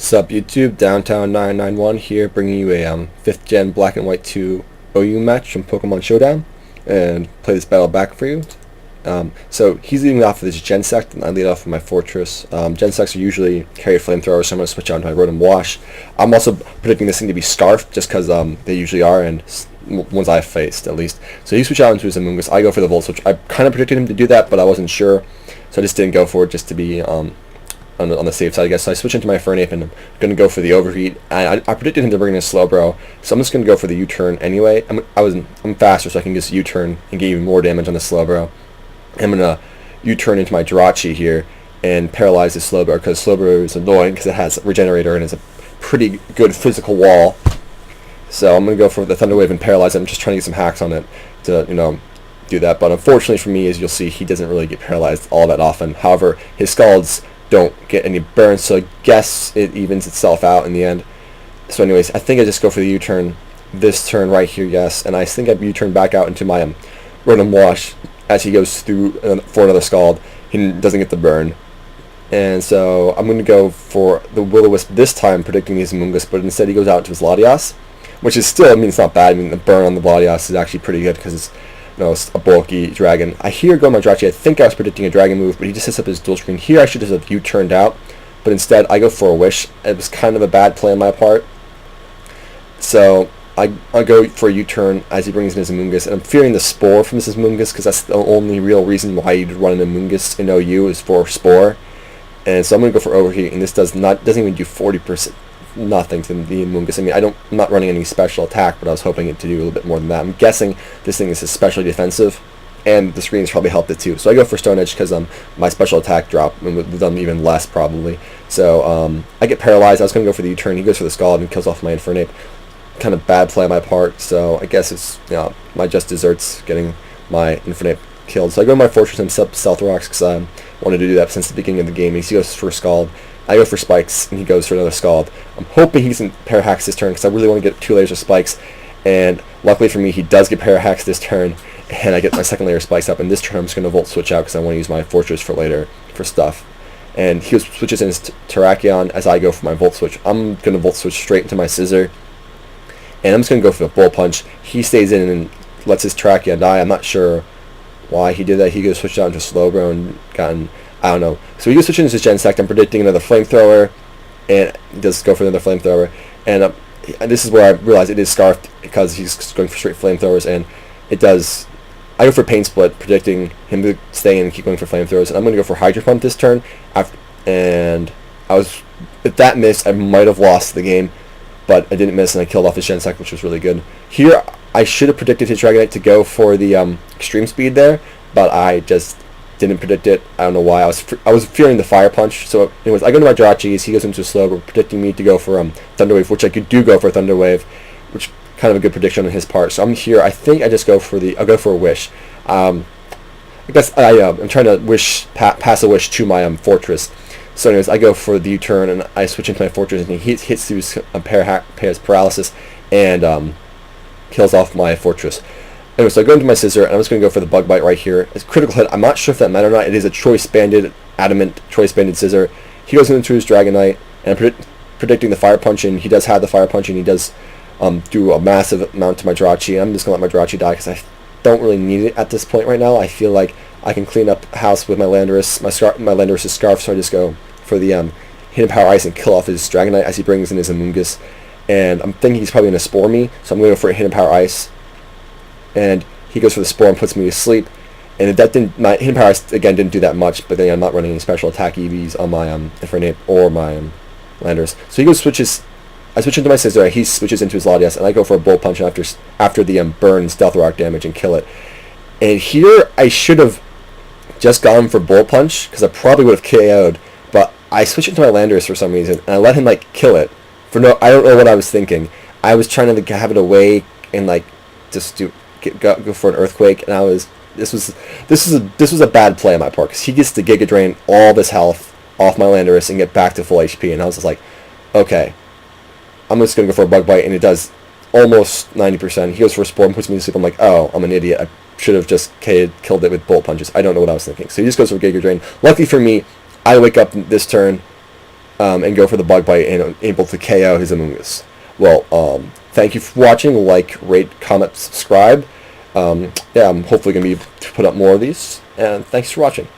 What's up, YouTube? Downtown991 here, bringing you a 5th Gen Black and White 2 OU match from Pokemon Showdown, and play this battle back for you. So he's leading off with his Gensect, and I lead off with my Fortress. Gensects are usually carry flamethrowers, so I'm going to switch out to my Rotom Wash. I'm also predicting this thing to be Scarf, just because they usually are, and ones I've faced, at least. So he switched out into his Amoonguss. I go for the Volt Switch. I kind of predicted him to do that, but I wasn't sure, so I just didn't go for it, just to be on the safe side, I guess. So I switch into my Fernape, and I'm going to go for the Overheat. And I predicted him to bring in a Slowbro, so I'm just going to go for the U-turn anyway. I'm faster, so I can just U-turn and get even more damage on the Slowbro. I'm going to U-turn into my Jirachi here and paralyze the Slowbro, because Slowbro is annoying because it has Regenerator and it's a pretty good physical wall. So I'm going to go for the Thunder Wave and paralyze it. I'm just trying to get some hacks on it to, do that. But unfortunately for me, as you'll see, he doesn't really get paralyzed all that often. However, his Scalds don't get any burns, so I guess it evens itself out in the end. So anyways, I think I just go for the U-turn this turn right here, yes, and I think I U-turn back out into my Rotom Wash as he goes through for another Scald. He doesn't get the burn. And so I'm going to go for the Will-O-Wisp this time, predicting his Amoonguss, but instead he goes out to his Latias, which is still, it's not bad. The burn on the Latias is actually pretty good because it's it's a bulky dragon. I hear go my Jirachi. I think I was predicting a dragon move, but he just sets up his dual screen. Here I should just have U-turned out, but instead I go for a Wish. It was kind of a bad play on my part. So I go for a U-turn as he brings in his Amoonguss, and I'm fearing the Spore from his Amoonguss because that's the only real reason why you'd run an Amoonguss in OU is for Spore. And so I'm going to go for Overheat, and this doesn't even do 40% nothing to the Amoonguss. I'm not running any special attack, but I was hoping it to do a little bit more than that. I'm guessing this thing is especially defensive, and the screens probably helped it too. So I go for Stone Edge because my special attack drop would have done even less probably. So I get paralyzed. I was going to go for the U-turn. He goes for the Scald and kills off my Infernape. Kind of bad play on my part, so I guess it's my just desserts getting my Infernape killed. So I go to my Fortress and Stealth Rocks because I wanted to do that since the beginning of the game. He goes for Scald. I go for Spikes, and he goes for another Scald. I'm hoping he doesn't Parahacks this turn, because I really want to get 2 layers of Spikes. And luckily for me, he does get Parahacks this turn, and I get my second layer of Spikes up. And this turn, I'm just going to Volt Switch out, because I want to use my Fortress for later, for stuff. And he switches in his Terrakion as I go for my Volt Switch. I'm going to Volt Switch straight into my Scissor. And I'm just going to go for the Bull Punch. He stays in and lets his Terrakion die. I'm not sure why he did that. He goes switch out into Slowbro and gotten... I don't know. So he goes switching into his Gensect. I'm predicting another Flamethrower, and he does go for another Flamethrower. And this is where I realize it is Scarfed because he's going for straight Flamethrowers, and it does. I go for Pain Split, predicting him to stay in and keep going for Flamethrowers. And I'm going to go for Hydro Pump this turn. And if that missed, I might have lost the game, but I didn't miss, and I killed off his Gensect, which was really good. Here, I should have predicted his Dragonite to go for the Extreme Speed there, but I just didn't predict it. I don't know why. I was fearing the Fire Punch. So anyways, I go to my Jirachi. He goes into a Slowbro, predicting me to go for Thunder Wave, which I could do go for Thunder Wave, which kind of a good prediction on his part. So I'm here. I think I just go for I'll go for a Wish. I guess I'm trying to pass a Wish to my Fortress. So anyways, I go for the U-turn, and I switch into my Fortress, and he hits through his Paralysis and kills off my Fortress. Anyway, so I go into my Scissor, and I'm just going to go for the Bug Bite right here. It's Critical Hit. I'm not sure if that mattered or not. It is a Choice Banded, Adamant Choice Banded Scissor. He goes into his Dragonite, and I'm predicting the Fire Punch, and he does have the Fire Punch, and he does do a massive amount to my Jirachi. I'm just going to let my Jirachi die because I don't really need it at this point right now. I feel like I can clean up house with my Landorus. My Landorus is Scarf, so I just go for the Hidden Power Ice and kill off his Dragonite as he brings in his Amoonguss. And I'm thinking he's probably going to Spore me, so I'm going to go for a Hidden Power Ice. And he goes for the Spore and puts me to sleep. And my Hidden Power Ice, again, didn't do that much, but then I'm not running any special attack EVs on my Infernape or my Landers. So he goes I switch into my Scissor, he switches into his Latias, and I go for a Bull Punch after the burn Stealth Rock damage and kill it. And here I should have just gone for Bull Punch, because I probably would have KO'd, but I switched into my Landers for some reason, and I let him kill it. I don't know what I was thinking. I was trying to have it away and just go for an Earthquake, and this was a bad play on my part because he gets to Giga Drain all this health off my Landorus and get back to full HP, and I was just like, okay, I'm just gonna go for a Bug Bite, and it does almost 90%. He goes for a Spore and puts me to sleep. I'm like, oh, I'm an idiot. I should have just killed it with Bullet Punches. I don't know what I was thinking. So he just goes for Giga Drain. Luckily for me, I wake up this turn, and go for the bug bite and able to KO his Amoonguss. Well, thank you for watching. Like, rate, comment, subscribe. Yeah, I'm hopefully going to be able to put up more of these. And thanks for watching.